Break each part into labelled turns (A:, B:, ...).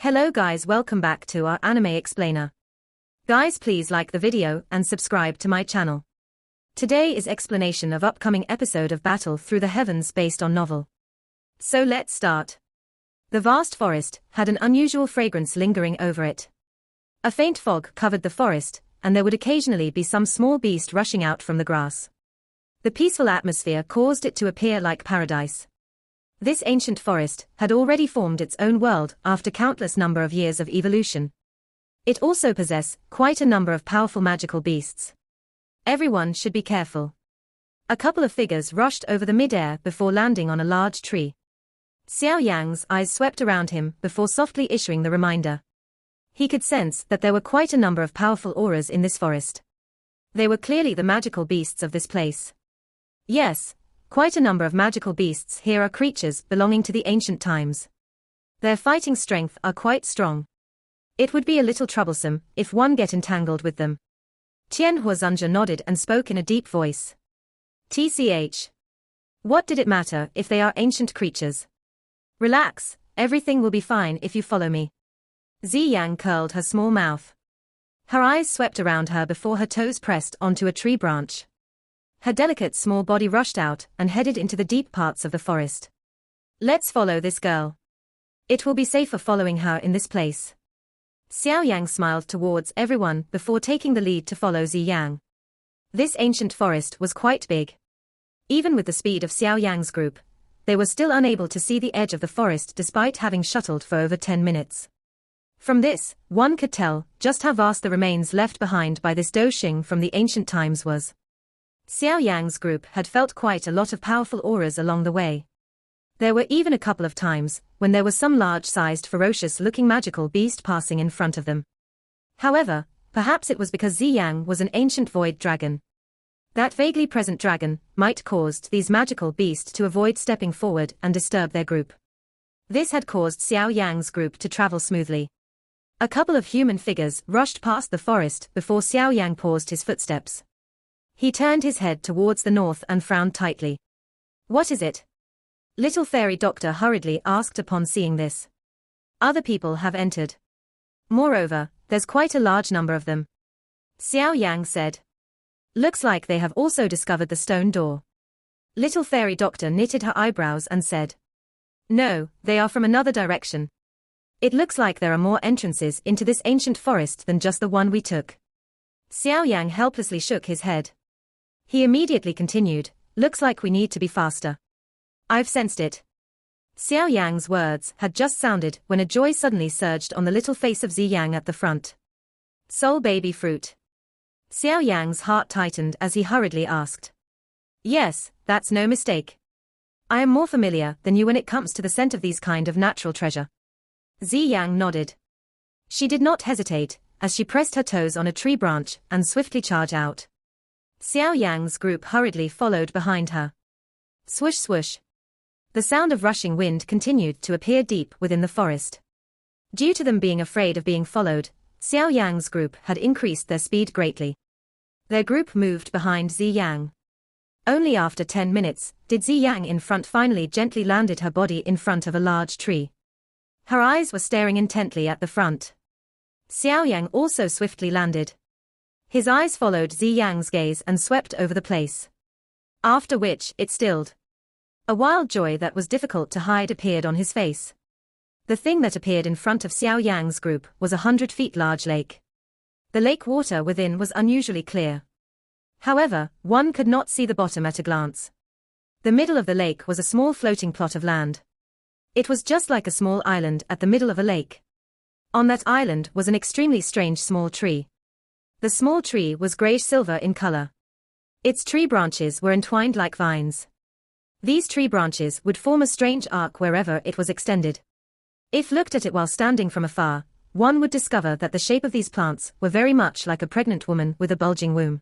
A: Hello guys, welcome back to our anime explainer. Guys, please like the video and subscribe to my channel. Today is explanation of upcoming episode of Battle Through the Heavens based on novel. So let's start. The vast forest had an unusual fragrance lingering over it. A faint fog covered the forest, and there would occasionally be some small beast rushing out from the grass. The peaceful atmosphere caused it to appear like paradise. This ancient forest had already formed its own world after countless number of years of evolution. It also possessed quite a number of powerful magical beasts. Everyone should be careful. A couple of figures rushed over the mid-air before landing on a large tree. Xiao Yan's eyes swept around him before softly issuing the reminder. He could sense that there were quite a number of powerful auras in this forest. They were clearly the magical beasts of this place. Yes, quite a number of magical beasts here are creatures belonging to the ancient times. Their fighting strength are quite strong. It would be a little troublesome if one get entangled with them. Tian Huazunja nodded and spoke in a deep voice. TCH. What did it matter if they are ancient creatures? Relax, everything will be fine if you follow me. Zi Yang curled her small mouth. Her eyes swept around her before her toes pressed onto a tree branch. Her delicate small body rushed out and headed into the deep parts of the forest. Let's follow this girl. It will be safer following her in this place. Xiao Yang smiled towards everyone before taking the lead to follow Zi Yang. This ancient forest was quite big. Even with the speed of Xiao Yang's group, they were still unable to see the edge of the forest despite having shuttled for over 10 minutes. From this, one could tell just how vast the remains left behind by this Doxing from the ancient times was. Xiao Yang's group had felt quite a lot of powerful auras along the way. There were even a couple of times when there was some large-sized ferocious-looking magical beast passing in front of them. However, perhaps it was because Zi Yang was an ancient void dragon. That vaguely present dragon might caused these magical beasts to avoid stepping forward and disturb their group. This had caused Xiao Yang's group to travel smoothly. A couple of human figures rushed past the forest before Xiao Yang paused his footsteps. He turned his head towards the north and frowned tightly. What is it? Little fairy doctor hurriedly asked upon seeing this. Other people have entered. Moreover, there's quite a large number of them. Xiao Yang said. Looks like they have also discovered the stone door. Little fairy doctor knitted her eyebrows and said. No, they are from another direction. It looks like there are more entrances into this ancient forest than just the one we took. Xiao Yang helplessly shook his head. He immediately continued, looks like we need to be faster. I've sensed it. Xiao Yang's words had just sounded when a joy suddenly surged on the little face of Zi Yang at the front. Soul baby fruit. Xiao Yang's heart tightened as he hurriedly asked. Yes, that's no mistake. I am more familiar than you when it comes to the scent of these kind of natural treasure. Zi Yang nodded. She did not hesitate, as she pressed her toes on a tree branch and swiftly charged out. Xiao Yang's group hurriedly followed behind her. Swoosh swoosh. The sound of rushing wind continued to appear deep within the forest. Due to them being afraid of being followed, Xiao Yang's group had increased their speed greatly. Their group moved behind Zi Yang. Only after 10 minutes did Zi Yang in front finally gently landed her body in front of a large tree. Her eyes were staring intently at the front. Xiao Yang also swiftly landed. His eyes followed Zi Yang's gaze and swept over the place. After which, it stilled. A wild joy that was difficult to hide appeared on his face. The thing that appeared in front of Xiao Yang's group was a 100 feet large lake. The lake water within was unusually clear. However, one could not see the bottom at a glance. The middle of the lake was a small floating plot of land. It was just like a small island at the middle of a lake. On that island was an extremely strange small tree. The small tree was grayish-silver in color. Its tree branches were entwined like vines. These tree branches would form a strange arc wherever it was extended. If looked at it while standing from afar, one would discover that the shape of these plants were very much like a pregnant woman with a bulging womb.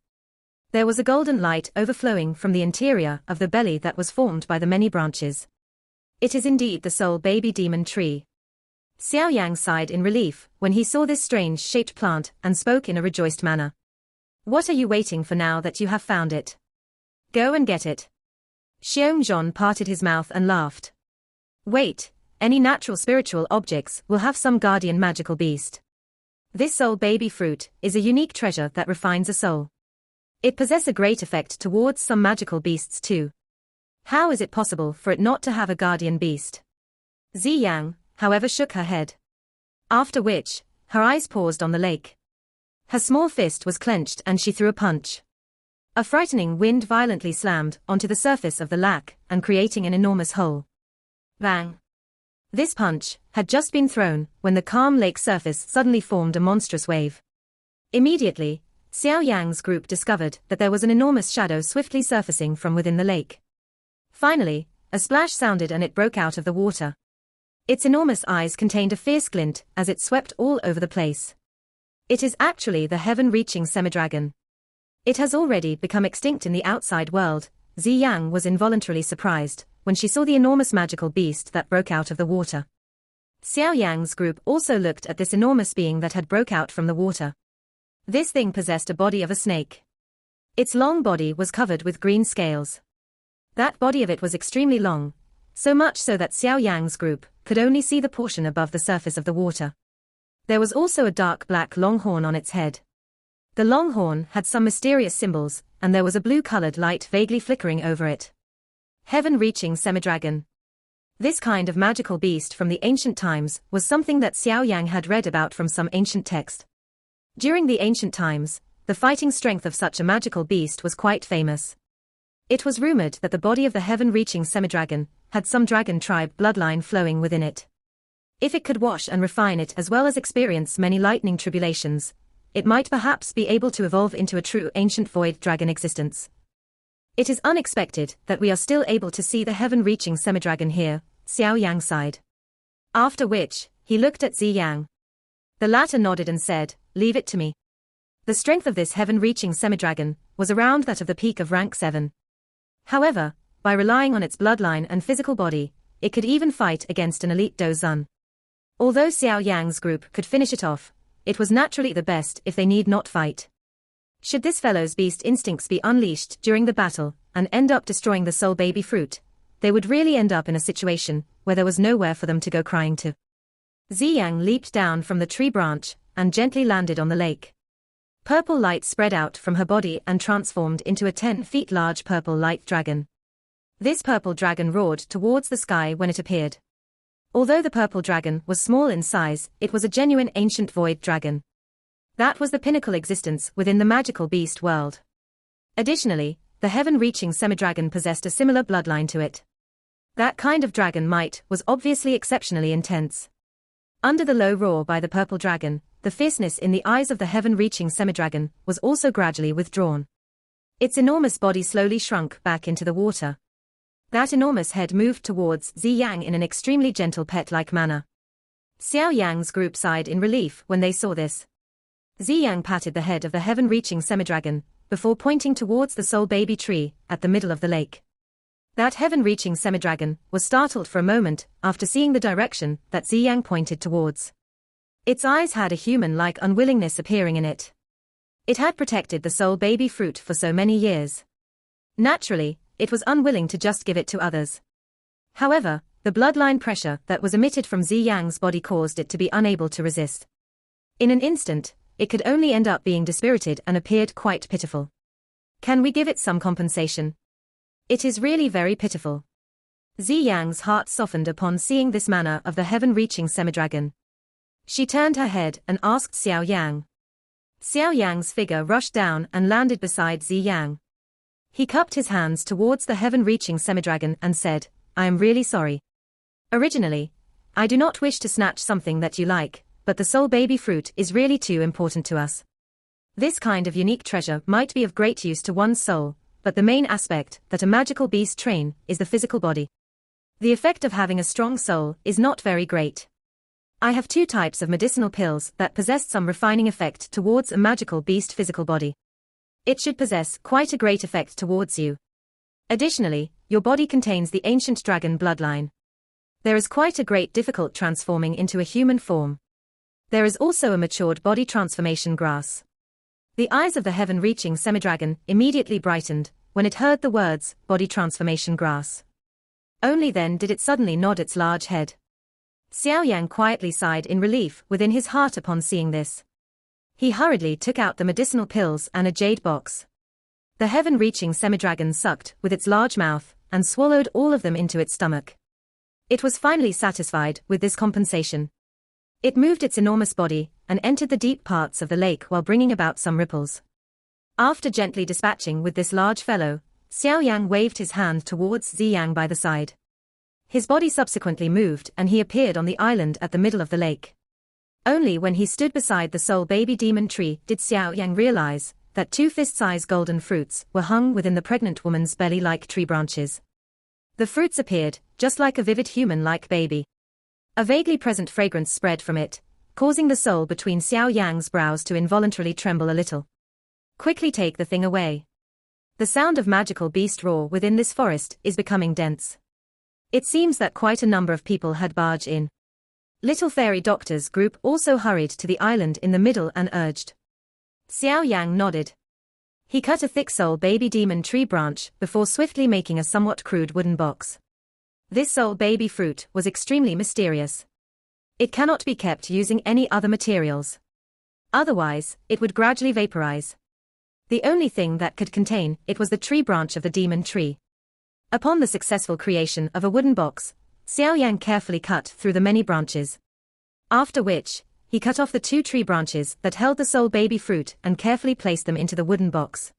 A: There was a golden light overflowing from the interior of the belly that was formed by the many branches. It is indeed the soul baby demon tree. Xiao Yang sighed in relief when he saw this strange-shaped plant and spoke in a rejoiced manner. What are you waiting for now that you have found it? Go and get it. Xiong Zhon parted his mouth and laughed. Wait, Any natural spiritual objects will have some guardian magical beast. This soul baby fruit is a unique treasure that refines a soul. It possesses a great effect towards some magical beasts too. How is it possible for it not to have a guardian beast? Xiao, however, shook her head. After which, her eyes paused on the lake. Her small fist was clenched and she threw a punch. A frightening wind violently slammed onto the surface of the lake and creating an enormous hole. Bang! This punch had just been thrown when the calm lake surface suddenly formed a monstrous wave. Immediately, Xiao Yan's group discovered that there was an enormous shadow swiftly surfacing from within the lake. Finally, a splash sounded and it broke out of the water. Its enormous eyes contained a fierce glint as it swept all over the place. It is actually the heaven-reaching semi-dragon. It has already become extinct in the outside world. Xiao was involuntarily surprised when she saw the enormous magical beast that broke out of the water. Xiao Yan's group also looked at this enormous being that had broke out from the water. This thing possessed a body of a snake. Its long body was covered with green scales. That body of it was extremely long, so much so that Xiao Yan's group could only see the portion above the surface of the water. There was also a dark black long horn on its head. The long horn had some mysterious symbols, and there was a blue-colored light vaguely flickering over it. Heaven-reaching semi-dragon. This kind of magical beast from the ancient times was something that Xiao Yan had read about from some ancient text. During the ancient times, the fighting strength of such a magical beast was quite famous. It was rumored that the body of the heaven-reaching semi-dragon had some dragon tribe bloodline flowing within it. If it could wash and refine it as well as experience many lightning tribulations, it might perhaps be able to evolve into a true ancient void dragon existence. It is unexpected that we are still able to see the heaven-reaching semi-dragon here, Xiao Yang sighed. After which, he looked at Xiao. The latter nodded and said, "Leave it to me." The strength of this heaven-reaching semi-dragon was around that of the peak of rank 7. However, by relying on its bloodline and physical body, it could even fight against an elite Dozun. Although Xiao Yang's group could finish it off, it was naturally the best if they need not fight. Should this fellow's beast instincts be unleashed during the battle and end up destroying the soul baby fruit, they would really end up in a situation where there was nowhere for them to go crying to. Xiao leaped down from the tree branch and gently landed on the lake. Purple light spread out from her body and transformed into a 10 feet large purple light dragon. This purple dragon roared towards the sky when it appeared. Although the purple dragon was small in size, it was a genuine ancient void dragon. That was the pinnacle existence within the magical beast world. Additionally, the heaven-reaching semi-dragon possessed a similar bloodline to it. That kind of dragon might was obviously exceptionally intense. Under the low roar by the purple dragon, the fierceness in the eyes of the heaven-reaching semi-dragon was also gradually withdrawn. Its enormous body slowly shrunk back into the water. That enormous head moved towards Xiao in an extremely gentle pet-like manner. Xiao Yang's group sighed in relief when they saw this. Xiao patted the head of the heaven-reaching semi-dragon, before pointing towards the soul baby tree at the middle of the lake. That heaven-reaching semi-dragon was startled for a moment after seeing the direction that Xiao pointed towards. Its eyes had a human-like unwillingness appearing in it. It had protected the soul baby fruit for so many years. Naturally, it was unwilling to just give it to others. However, the bloodline pressure that was emitted from Xiao's body caused it to be unable to resist. In an instant, it could only end up being dispirited and appeared quite pitiful. Can we give it some compensation? It is really very pitiful. Xiao's heart softened upon seeing this manner of the heaven-reaching semi-dragon. She turned her head and asked Xiao Yan. Xiao Yan's figure rushed down and landed beside Xiao. He cupped his hands towards the heaven-reaching semi-dragon and said, "I am really sorry. Originally, I do not wish to snatch something that you like, but the soul baby fruit is really too important to us. This kind of unique treasure might be of great use to one's soul, but the main aspect that a magical beast train is the physical body. The effect of having a strong soul is not very great. I have 2 types of medicinal pills that possess some refining effect towards a magical beast physical body. It should possess quite a great effect towards you. Additionally, your body contains the ancient dragon bloodline. There is quite a great difficult transforming into a human form. There is also a matured body transformation grass." The eyes of the heaven-reaching semi-dragon immediately brightened when it heard the words, body transformation grass. Only then did it suddenly nod its large head. Xiao Yan quietly sighed in relief within his heart upon seeing this. He hurriedly took out the medicinal pills and a jade box. The heaven-reaching semi-dragon sucked with its large mouth and swallowed all of them into its stomach. It was finally satisfied with this compensation. It moved its enormous body and entered the deep parts of the lake while bringing about some ripples. After gently dispatching with this large fellow, Xiao Yang waved his hand towards Ziyang by the side. His body subsequently moved and he appeared on the island at the middle of the lake. Only when he stood beside the soul baby demon tree did Xiao Yang realize that 2 fist-sized golden fruits were hung within the pregnant woman's belly like tree branches. The fruits appeared just like a vivid human-like baby. A vaguely present fragrance spread from it, causing the soul between Xiao Yang's brows to involuntarily tremble a little. Quickly take the thing away. The sound of magical beast roar within this forest is becoming dense. It seems that quite a number of people had barged in. Little fairy doctor's group also hurried to the island in the middle and urged. Xiao Yang nodded. He cut a thick soul baby demon tree branch before swiftly making a somewhat crude wooden box. This soul baby fruit was extremely mysterious. It cannot be kept using any other materials. Otherwise, it would gradually vaporize. The only thing that could contain it was the tree branch of the demon tree. Upon the successful creation of a wooden box, Xiao Yang carefully cut through the many branches. After which, he cut off the 2 tree branches that held the soul baby fruit and carefully placed them into the wooden box.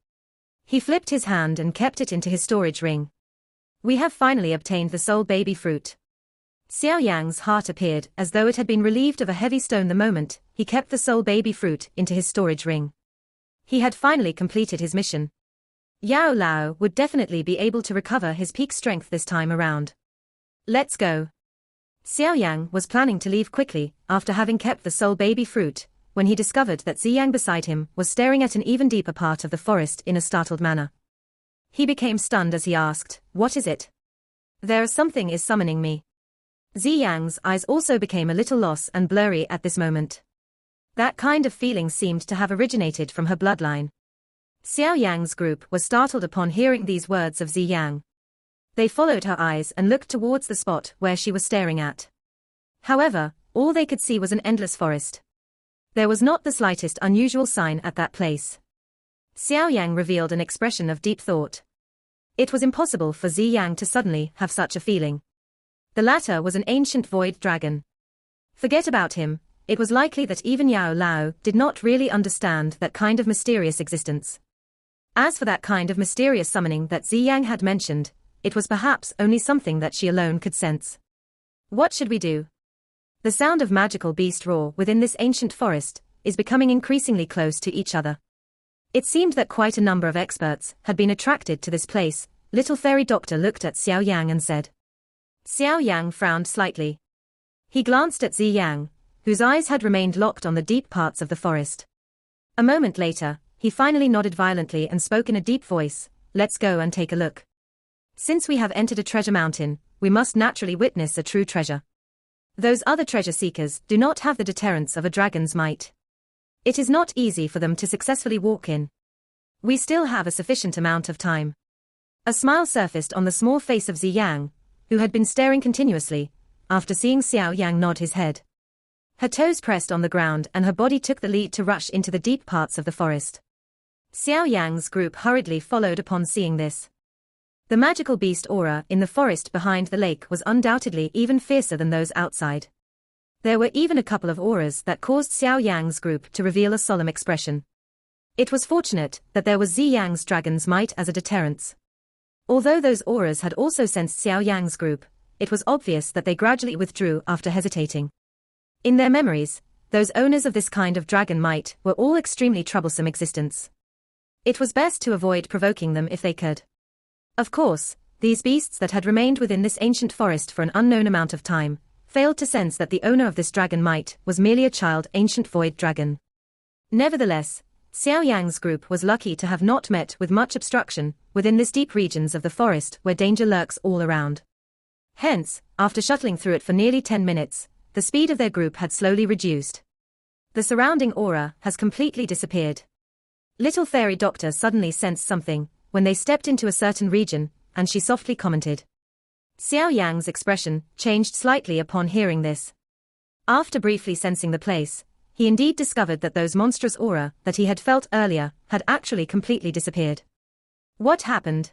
A: He flipped his hand and kept it into his storage ring. We have finally obtained the soul baby fruit. Xiao Yang's heart appeared as though it had been relieved of a heavy stone the moment he kept the soul baby fruit into his storage ring. He had finally completed his mission. Yao Lao would definitely be able to recover his peak strength this time around. Let's go. Xiao Yang was planning to leave quickly after having kept the soul baby fruit, when he discovered that Ziyang beside him was staring at an even deeper part of the forest in a startled manner. He became stunned as he asked, "What is it?" Something is summoning me." Ziyang's eyes also became a little lost and blurry at this moment. That kind of feeling seemed to have originated from her bloodline. Xiao Yang's group was startled upon hearing these words of Ziyang. They followed her eyes and looked towards the spot where she was staring at. However, all they could see was an endless forest. There was not the slightest unusual sign at that place. Xiao Yang revealed an expression of deep thought. It was impossible for Ziyang to suddenly have such a feeling. The latter was an ancient void dragon. Forget about him, it was likely that even Yao Lao did not really understand that kind of mysterious existence. As for that kind of mysterious summoning that Ziyang had mentioned, it was perhaps only something that she alone could sense. What should we do? The sound of magical beast roar within this ancient forest is becoming increasingly close to each other. It seemed that quite a number of experts had been attracted to this place. Little fairy doctor looked at Xiao Yang and said. Xiao Yang frowned slightly. He glanced at Ziyang, whose eyes had remained locked on the deep parts of the forest. A moment later, he finally nodded violently and spoke in a deep voice, "Let's go and take a look. Since we have entered a treasure mountain, we must naturally witness a true treasure. Those other treasure seekers do not have the deterrence of a dragon's might. It is not easy for them to successfully walk in. We still have a sufficient amount of time." A smile surfaced on the small face of Ziyang, who had been staring continuously, after seeing Xiao Yang nod his head. Her toes pressed on the ground and her body took the lead to rush into the deep parts of the forest. Xiao Yang's group hurriedly followed upon seeing this. The magical beast aura in the forest behind the lake was undoubtedly even fiercer than those outside. There were even a couple of auras that caused Xiao Yang's group to reveal a solemn expression. It was fortunate that there was Ziyang's dragon's might as a deterrence. Although those auras had also sensed Xiao Yang's group, it was obvious that they gradually withdrew after hesitating. In their memories, those owners of this kind of dragon might were all extremely troublesome existence. It was best to avoid provoking them if they could. Of course, these beasts that had remained within this ancient forest for an unknown amount of time, failed to sense that the owner of this dragon might was merely a child ancient void dragon. Nevertheless, Xiao Yang's group was lucky to have not met with much obstruction within this deep regions of the forest where danger lurks all around. Hence, after shuttling through it for nearly 10 minutes, the speed of their group had slowly reduced. The surrounding aura has completely disappeared. Little fairy doctor suddenly sensed something when they stepped into a certain region, and she softly commented. Xiao Yang's expression changed slightly upon hearing this. After briefly sensing the place, he indeed discovered that those monstrous aura that he had felt earlier had actually completely disappeared. What happened?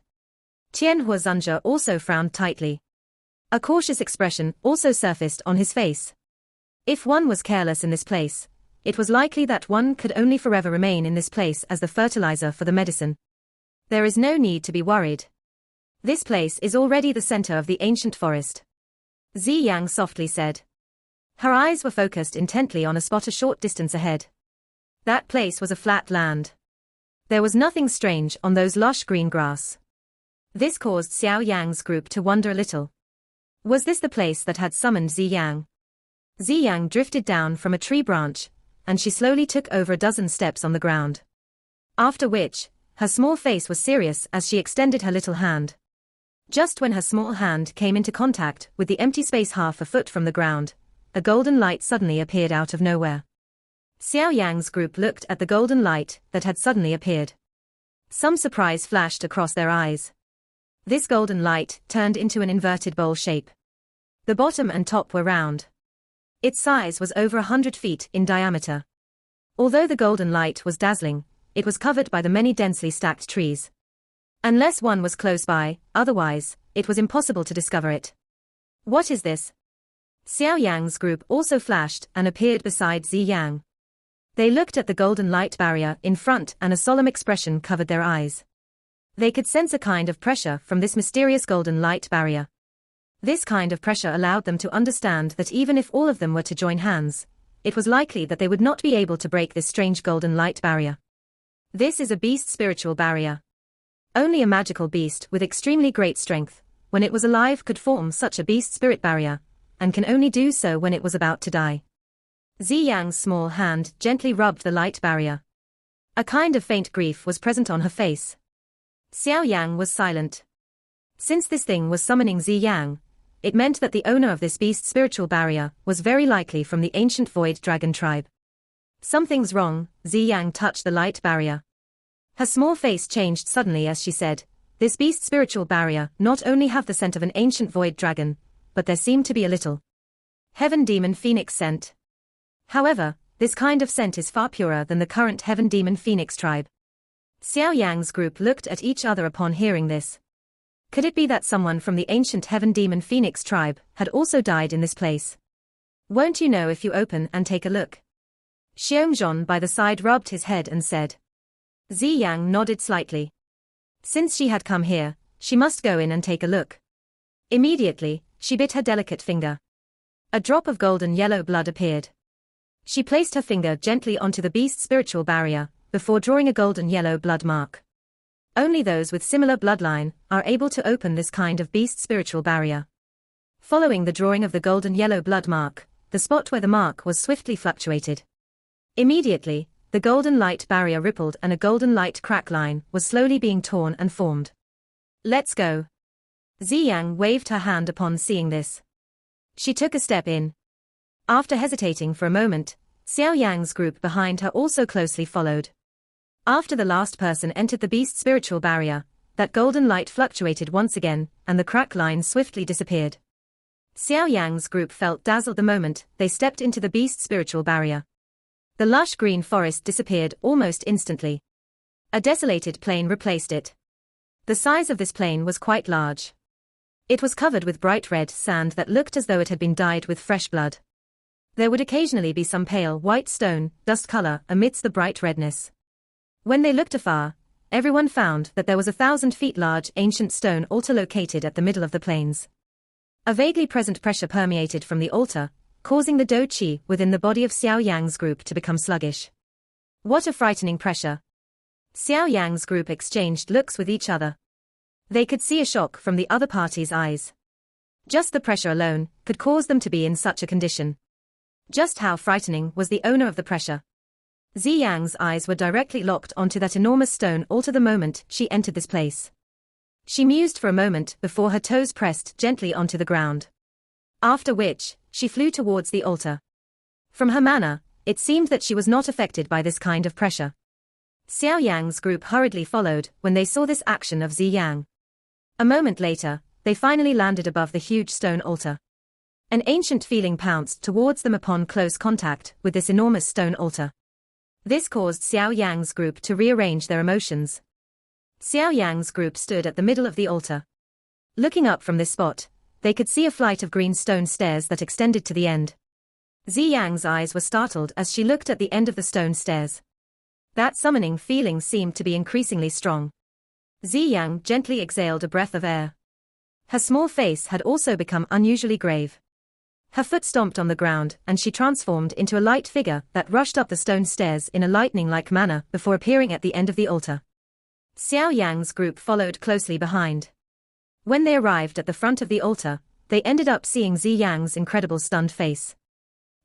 A: Tianhua Zunjia also frowned tightly. A cautious expression also surfaced on his face. If one was careless in this place, it was likely that one could only forever remain in this place as the fertilizer for the medicine. There is no need to be worried. This place is already the center of the ancient forest. Ziyang softly said. Her eyes were focused intently on a spot a short distance ahead. That place was a flat land. There was nothing strange on those lush green grass. This caused Xiao Yan's group to wonder a little. Was this the place that had summoned Ziyang? Ziyang drifted down from a tree branch, and she slowly took over a dozen steps on the ground. After which, her small face was serious as she extended her little hand. Just when her small hand came into contact with the empty space half a foot from the ground, a golden light suddenly appeared out of nowhere. Xiao Yang's group looked at the golden light that had suddenly appeared. Some surprise flashed across their eyes. This golden light turned into an inverted bowl shape. The bottom and top were round. Its size was over 100 feet in diameter. Although the golden light was dazzling, it was covered by the many densely stacked trees. Unless one was close by, otherwise, it was impossible to discover it. What is this? Xiao Yang's group also flashed and appeared beside Ziyang. They looked at the golden light barrier in front and a solemn expression covered their eyes. They could sense a kind of pressure from this mysterious golden light barrier. This kind of pressure allowed them to understand that even if all of them were to join hands, it was likely that they would not be able to break this strange golden light barrier. This is a beast spiritual barrier. Only a magical beast with extremely great strength, when it was alive, could form such a beast spirit barrier, and can only do so when it was about to die. Ziyang's small hand gently rubbed the light barrier. A kind of faint grief was present on her face. Xiao Yang was silent. Since this thing was summoning Ziyang, it meant that the owner of this beast spiritual barrier was very likely from the ancient void dragon tribe. Something's wrong. Ziyang touched the light barrier. Her small face changed suddenly as she said, this beast spiritual barrier not only have the scent of an ancient void dragon, but there seemed to be a little heaven demon phoenix scent. However, this kind of scent is far purer than the current heaven demon phoenix tribe. Xiao Yang's group looked at each other upon hearing this. Could it be that someone from the ancient heaven demon phoenix tribe had also died in this place? Won't you know if you open and take a look? Xiongzhon by the side rubbed his head and said. Ziyang nodded slightly. Since she had come here, she must go in and take a look. Immediately, she bit her delicate finger. A drop of golden yellow blood appeared. She placed her finger gently onto the beast spiritual barrier, before drawing a golden yellow blood mark. Only those with similar bloodline are able to open this kind of beast spiritual barrier. Following the drawing of the golden yellow blood mark, the spot where the mark was swiftly fluctuated. Immediately, the golden light barrier rippled and a golden light crack line was slowly being torn and formed. Let's go. Ziyang waved her hand upon seeing this. She took a step in. After hesitating for a moment, Xiao Yang's group behind her also closely followed. After the last person entered the beast spiritual barrier, that golden light fluctuated once again, and the crack line swiftly disappeared. Xiao Yang's group felt dazzled the moment they stepped into the beast spiritual barrier. The lush green forest disappeared almost instantly. A desolated plain replaced it. The size of this plain was quite large. It was covered with bright red sand that looked as though it had been dyed with fresh blood. There would occasionally be some pale white stone, dust color, amidst the bright redness. When they looked afar, everyone found that there was 1,000 feet large ancient stone altar located at the middle of the plains. A vaguely present pressure permeated from the altar, causing the do qi within the body of Xiao Yang's group to become sluggish. What a frightening pressure! Xiao Yang's group exchanged looks with each other. They could see a shock from the other party's eyes. Just the pressure alone could cause them to be in such a condition. Just how frightening was the owner of the pressure? Ziyang's eyes were directly locked onto that enormous stone altar the moment she entered this place. She mused for a moment before her toes pressed gently onto the ground. After which, she flew towards the altar. From her manner, it seemed that she was not affected by this kind of pressure. Xiao Yang's group hurriedly followed when they saw this action of Ziyang. A moment later, they finally landed above the huge stone altar. An ancient feeling pounced towards them upon close contact with this enormous stone altar. This caused Xiao Yang's group to rearrange their emotions. Xiao Yang's group stood at the middle of the altar. Looking up from this spot, they could see a flight of green stone stairs that extended to the end. Zi Yang's eyes were startled as she looked at the end of the stone stairs. That summoning feeling seemed to be increasingly strong. Zi Yang gently exhaled a breath of air. Her small face had also become unusually grave. Her foot stomped on the ground and she transformed into a light figure that rushed up the stone stairs in a lightning-like manner before appearing at the end of the altar. Xiao Yang's group followed closely behind. When they arrived at the front of the altar, they ended up seeing Zi Yang's incredible stunned face.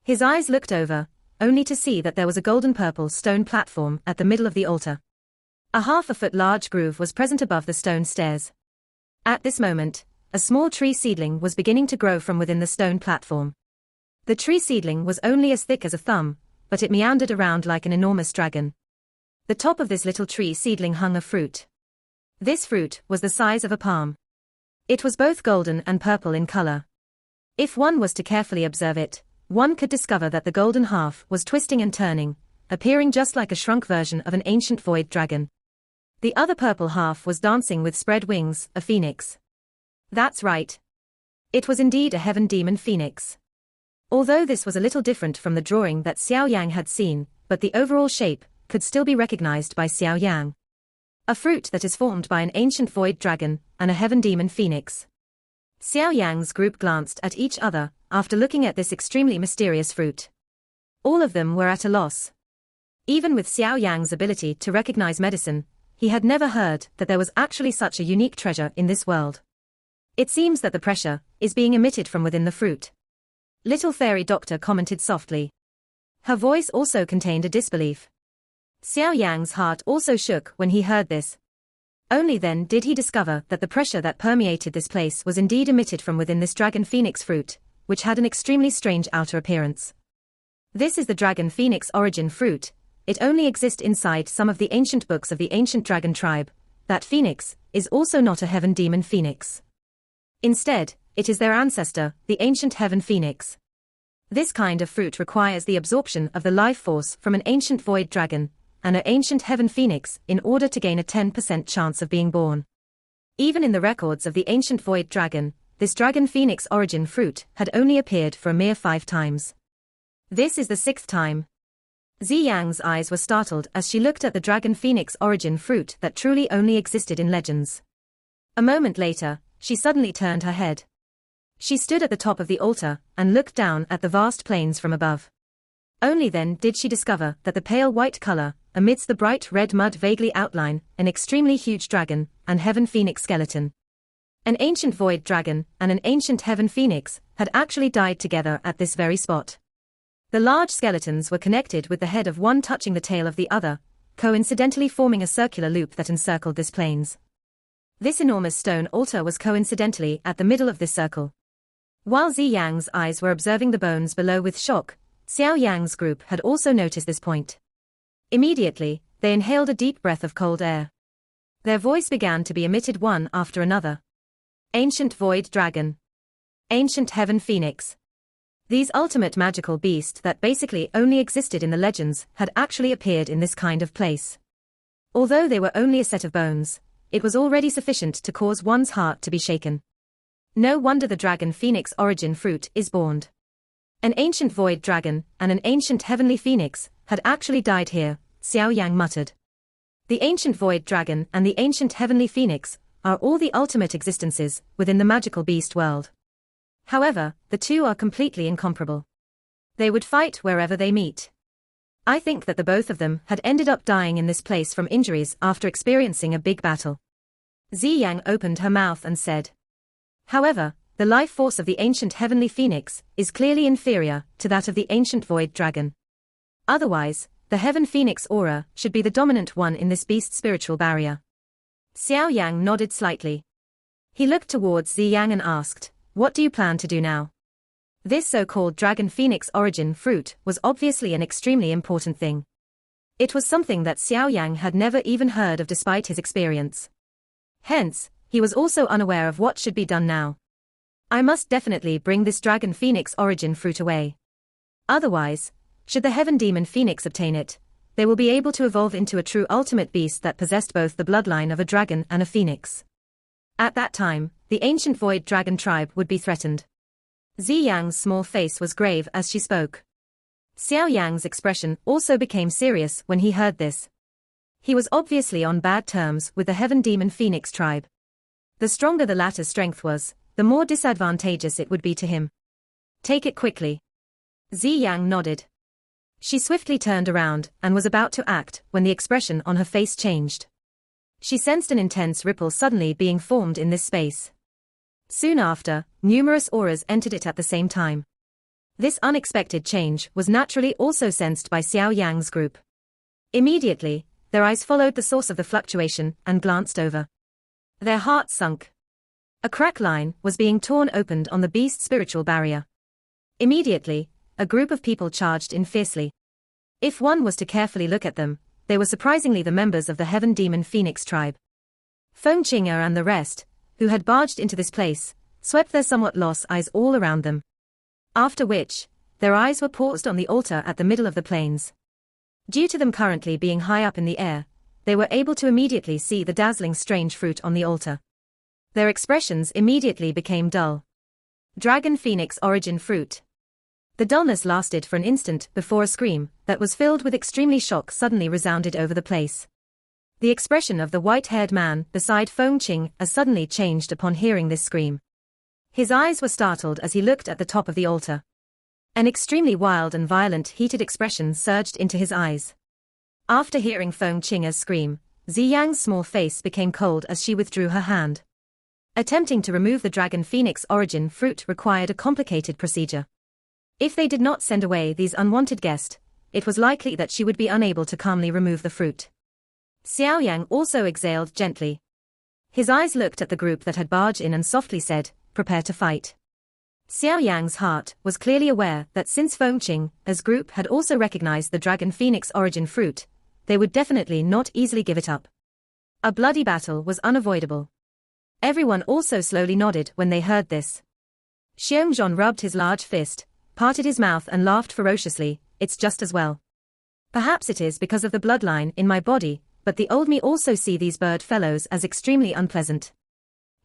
A: His eyes looked over, only to see that there was a golden-purple stone platform at the middle of the altar. A half-a-foot large groove was present above the stone stairs. At this moment, a small tree seedling was beginning to grow from within the stone platform. The tree seedling was only as thick as a thumb, but it meandered around like an enormous dragon. The top of this little tree seedling hung a fruit. This fruit was the size of a palm. It was both golden and purple in color. If one was to carefully observe it, one could discover that the golden half was twisting and turning, appearing just like a shrunk version of an ancient void dragon. The other purple half was dancing with spread wings, a phoenix. That's right. It was indeed a heaven demon phoenix. Although this was a little different from the drawing that Xiao Yang had seen, but the overall shape could still be recognized by Xiao Yang. A fruit that is formed by an ancient void dragon and a heaven demon phoenix. Xiao Yang's group glanced at each other after looking at this extremely mysterious fruit. All of them were at a loss. Even with Xiao Yang's ability to recognize medicine, he had never heard that there was actually such a unique treasure in this world. It seems that the pressure is being emitted from within the fruit. Little fairy doctor commented softly. Her voice also contained a disbelief. Xiao Yang's heart also shook when he heard this. Only then did he discover that the pressure that permeated this place was indeed emitted from within this dragon phoenix fruit, which had an extremely strange outer appearance. This is the dragon phoenix origin fruit. It only exists inside some of the ancient books of the ancient dragon tribe. That phoenix is also not a heaven demon phoenix. Instead, it is their ancestor, the ancient heaven phoenix. This kind of fruit requires the absorption of the life force from an ancient void dragon and an ancient heaven phoenix in order to gain a 10% chance of being born. Even in the records of the ancient void dragon, this dragon phoenix origin fruit had only appeared for a mere 5 times. This is the 6th time. Zi Yang's eyes were startled as she looked at the dragon phoenix origin fruit that truly only existed in legends. A moment later, she suddenly turned her head. She stood at the top of the altar and looked down at the vast plains from above. Only then did she discover that the pale white color, amidst the bright red mud vaguely outline an extremely huge dragon and heaven phoenix skeleton. An ancient void dragon and an ancient heaven phoenix had actually died together at this very spot. The large skeletons were connected with the head of one touching the tail of the other, coincidentally forming a circular loop that encircled this plains. This enormous stone altar was coincidentally at the middle of this circle. While Zi Yang's eyes were observing the bones below with shock, Xiao Yang's group had also noticed this point. Immediately, they inhaled a deep breath of cold air. Their voice began to be emitted one after another. Ancient void dragon. Ancient heaven phoenix. These ultimate magical beasts that basically only existed in the legends had actually appeared in this kind of place. Although they were only a set of bones, it was already sufficient to cause one's heart to be shaken. No wonder the dragon phoenix origin fruit is born. An ancient void dragon and an ancient heavenly phoenix had actually died here, Xiao Yang muttered. The ancient void dragon and the ancient heavenly phoenix are all the ultimate existences within the magical beast world. However, the two are completely incomparable. They would fight wherever they meet. I think that the both of them had ended up dying in this place from injuries after experiencing a big battle. Zi Yang opened her mouth and said. However, the life force of the ancient heavenly phoenix is clearly inferior to that of the ancient void dragon. Otherwise, the heaven phoenix aura should be the dominant one in this beast's spiritual barrier. Xiao Yang nodded slightly. He looked towards Zi Yang and asked, "What do you plan to do now?" This so-called dragon phoenix origin fruit was obviously an extremely important thing. It was something that Xiao Yang had never even heard of despite his experience. Hence, he was also unaware of what should be done now. I must definitely bring this dragon phoenix origin fruit away. Otherwise, should the heaven demon phoenix obtain it, they will be able to evolve into a true ultimate beast that possessed both the bloodline of a dragon and a phoenix. At that time, the ancient void dragon tribe would be threatened. Ziyang's small face was grave as she spoke. Xiao Yan's expression also became serious when he heard this. He was obviously on bad terms with the heaven demon phoenix tribe. The stronger the latter's strength was, the more disadvantageous it would be to him. Take it quickly. Ziyang nodded. She swiftly turned around and was about to act when the expression on her face changed. She sensed an intense ripple suddenly being formed in this space. Soon after, numerous auras entered it at the same time. This unexpected change was naturally also sensed by Xiao Yang's group. Immediately, their eyes followed the source of the fluctuation and glanced over. Their hearts sunk. A crack line was being torn open on the beast's spiritual barrier. Immediately, a group of people charged in fiercely. If one was to carefully look at them, they were surprisingly the members of the heaven demon phoenix tribe. Feng Qing'er and the rest, who had barged into this place, swept their somewhat lost eyes all around them. After which, their eyes were paused on the altar at the middle of the plains. Due to them currently being high up in the air, they were able to immediately see the dazzling strange fruit on the altar. Their expressions immediately became dull. Dragon Phoenix Origin Fruit. The dullness lasted for an instant before a scream that was filled with extremely shock suddenly resounded over the place. The expression of the white-haired man beside Feng Qing'er suddenly changed upon hearing this scream. His eyes were startled as he looked at the top of the altar. An extremely wild and violent heated expression surged into his eyes. After hearing Feng Qing'er's scream, Ziyang's small face became cold as she withdrew her hand. Attempting to remove the Dragon Phoenix Origin Fruit required a complicated procedure. If they did not send away these unwanted guests, it was likely that she would be unable to calmly remove the fruit. Xiao Yan also exhaled gently. His eyes looked at the group that had barged in and softly said, "Prepare to fight." Xiao Yan's heart was clearly aware that since Feng Qing'er's group had also recognized the Dragon Phoenix Origin Fruit, they would definitely not easily give it up. A bloody battle was unavoidable. Everyone also slowly nodded when they heard this. Xiao Yan rubbed his large fist, parted his mouth and laughed ferociously. "It's just as well. Perhaps it is because of the bloodline in my body, but the old me also see these bird fellows as extremely unpleasant.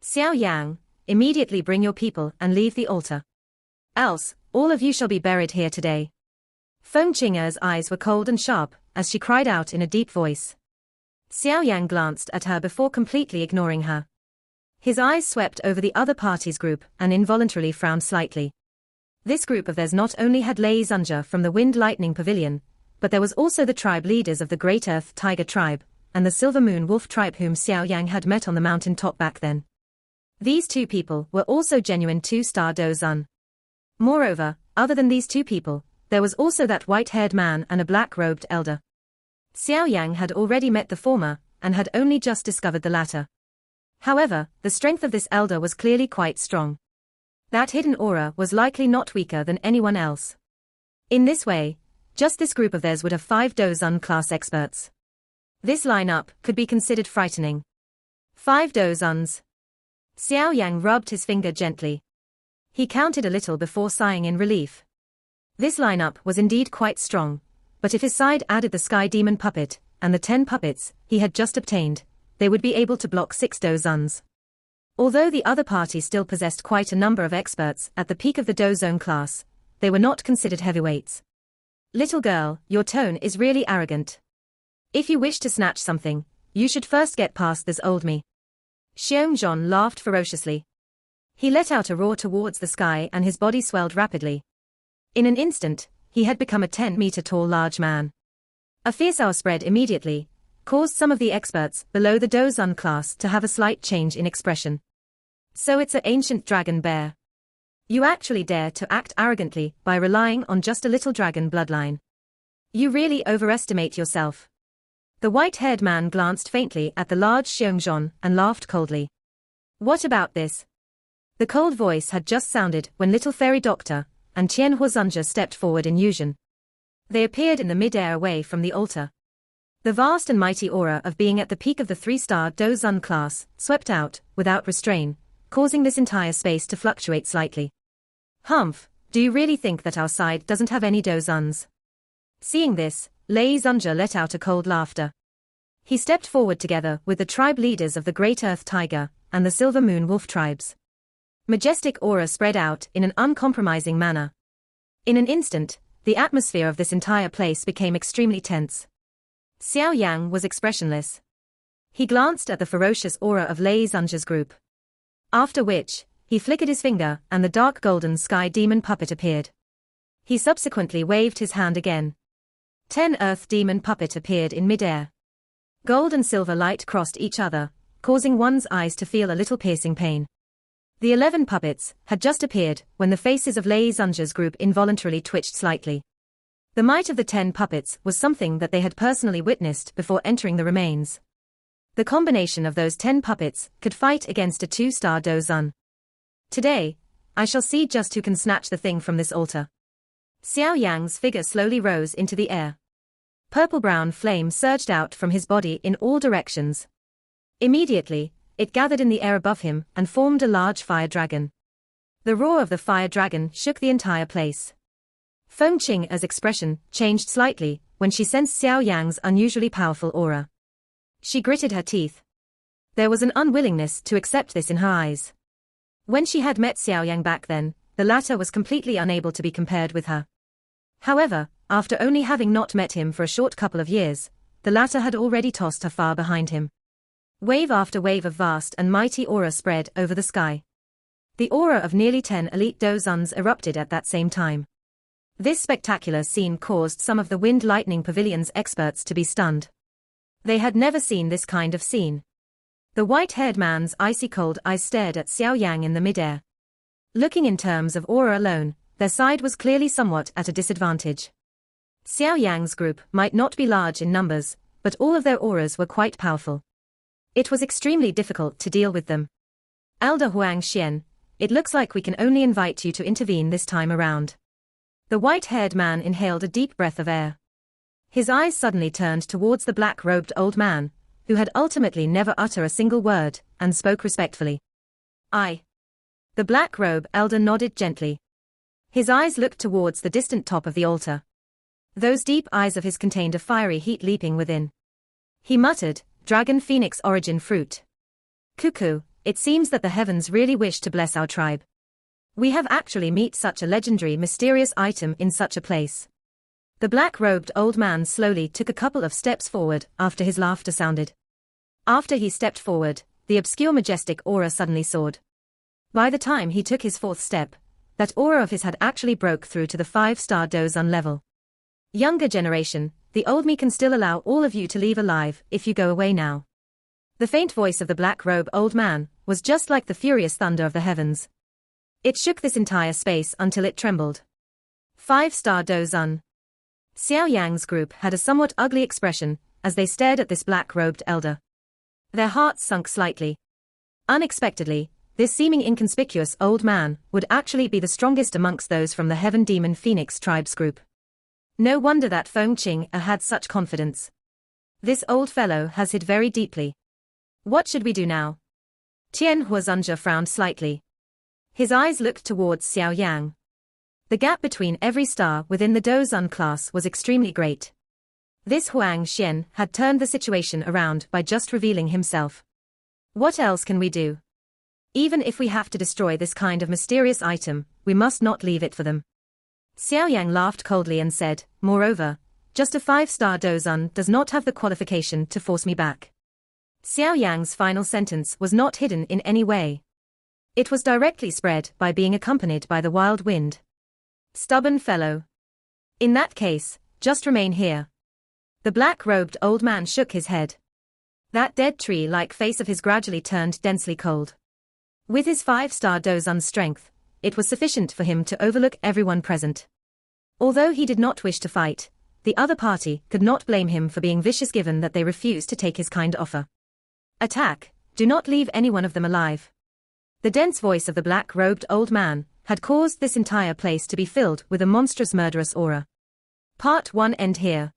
A: Xiao Yang, immediately bring your people and leave the altar. Else, all of you shall be buried here today." Feng Qing'er's eyes were cold and sharp as she cried out in a deep voice. Xiao Yang glanced at her before completely ignoring her. His eyes swept over the other party's group and involuntarily frowned slightly. This group of theirs not only had Lei Zunja from the Wind Lightning Pavilion, but there was also the tribe leaders of the Great Earth Tiger tribe, and the Silver Moon Wolf tribe whom Xiao Yang had met on the mountain top back then. These two people were also genuine two-star Dozun. Moreover, other than these two people, there was also that white-haired man and a black-robed elder. Xiao Yang had already met the former, and had only just discovered the latter. However, the strength of this elder was clearly quite strong. That hidden aura was likely not weaker than anyone else. In this way, just this group of theirs would have 5 Dozun class experts. This lineup could be considered frightening. 5 Dozuns. Xiao Yang rubbed his finger gently. He counted a little before sighing in relief. This lineup was indeed quite strong, but if his side added the Sky Demon puppet and the 10 puppets he had just obtained, they would be able to block 6 Dozuns. Although the other party still possessed quite a number of experts at the peak of the Dozone class, they were not considered heavyweights. "Little girl, your tone is really arrogant. If you wish to snatch something, you should first get past this old me." Xiao Yan laughed ferociously. He let out a roar towards the sky and his body swelled rapidly. In an instant, he had become a 10-meter-tall large man. A fierce aura spread immediately, caused some of the experts below the Dozun class to have a slight change in expression. "So it's an ancient dragon bear. You actually dare to act arrogantly by relying on just a little dragon bloodline. You really overestimate yourself." The white-haired man glanced faintly at the large Xiao Yan and laughed coldly. "What about this?" The cold voice had just sounded when Little Fairy Doctor and Tian Huozunja stepped forward in Yuzhen. They appeared in the mid-air away from the altar. The vast and mighty aura of being at the peak of the 3-star Dozun class swept out, without restraint, causing this entire space to fluctuate slightly. Humph, do you really think that our side doesn't have any dozuns? Seeing this, Lei Zunja let out a cold laughter. He stepped forward together with the tribe leaders of the Great Earth Tiger and the Silver Moon Wolf tribes. Majestic aura spread out in an uncompromising manner. In an instant, the atmosphere of this entire place became extremely tense. Xiao Yan was expressionless. He glanced at the ferocious aura of Lei Zunja's group. After which, he flickered his finger and the dark golden sky demon puppet appeared. He subsequently waved his hand again. 10 earth demon puppet appeared in midair. Gold and silver light crossed each other, causing one's eyes to feel a little piercing pain. The 11 puppets had just appeared when the faces of Lei Zunja's group involuntarily twitched slightly. The might of the 10 puppets was something that they had personally witnessed before entering the remains. The combination of those 10 puppets could fight against a 2-star Dozun. Today, I shall see just who can snatch the thing from this altar. Xiao Yan's figure slowly rose into the air. Purple-brown flame surged out from his body in all directions. Immediately, it gathered in the air above him and formed a large fire dragon. The roar of the fire dragon shook the entire place. Feng Qing's expression changed slightly when she sensed Xiao Yan's unusually powerful aura. She gritted her teeth. There was an unwillingness to accept this in her eyes. When she had met Xiao Yan back then, the latter was completely unable to be compared with her. However, after only having not met him for a short couple of years, the latter had already tossed her far behind him. Wave after wave of vast and mighty aura spread over the sky. The aura of nearly 10 elite Dozuns erupted at that same time. This spectacular scene caused some of the Wind Lightning Pavilion's experts to be stunned. They had never seen this kind of scene. The white-haired man's icy cold eyes stared at Xiao Yan in the midair. Looking in terms of aura alone, their side was clearly somewhat at a disadvantage. Xiao Yan's group might not be large in numbers, but all of their auras were quite powerful. It was extremely difficult to deal with them. Elder Huang Xian, it looks like we can only invite you to intervene this time around. The white-haired man inhaled a deep breath of air. His eyes suddenly turned towards the black-robed old man, who had ultimately never uttered a single word, and spoke respectfully. I. The black-robe elder nodded gently. His eyes looked towards the distant top of the altar. Those deep eyes of his contained a fiery heat leaping within. He muttered, Dragon Phoenix origin fruit. Cuckoo, it seems that the heavens really wish to bless our tribe. We have actually met such a legendary mysterious item in such a place. The black-robed old man slowly took a couple of steps forward after his laughter sounded. After he stepped forward, the obscure majestic aura suddenly soared. By the time he took his 4th step, that aura of his had actually broke through to the 5-star Dozun level. Younger generation, the old me can still allow all of you to leave alive if you go away now. The faint voice of the black-robe old man was just like the furious thunder of the heavens. It shook this entire space until it trembled. 5-star Dozun. Xiao Yan's group had a somewhat ugly expression as they stared at this black-robed elder. Their hearts sunk slightly. Unexpectedly, this seeming inconspicuous old man would actually be the strongest amongst those from the Heaven Demon Phoenix tribes group. No wonder that Feng Qing had such confidence. This old fellow has hid very deeply. What should we do now? Tian Huazunja frowned slightly. His eyes looked towards Xiao Yan. The gap between every star within the Dozun class was extremely great. This Huang Xian had turned the situation around by just revealing himself. What else can we do? Even if we have to destroy this kind of mysterious item, we must not leave it for them. Xiao Yan laughed coldly and said, moreover, just a 5-star Dozun does not have the qualification to force me back. Xiao Yan's final sentence was not hidden in any way. It was directly spread by being accompanied by the wild wind. Stubborn fellow. In that case, just remain here. The black-robed old man shook his head. That dead tree-like face of his gradually turned densely cold. With his 5-star Dozun's strength, it was sufficient for him to overlook everyone present. Although he did not wish to fight, the other party could not blame him for being vicious given that they refused to take his kind offer. Attack, do not leave any one of them alive. The dense voice of the black-robed old man had caused this entire place to be filled with a monstrous murderous aura. Part 1 end here.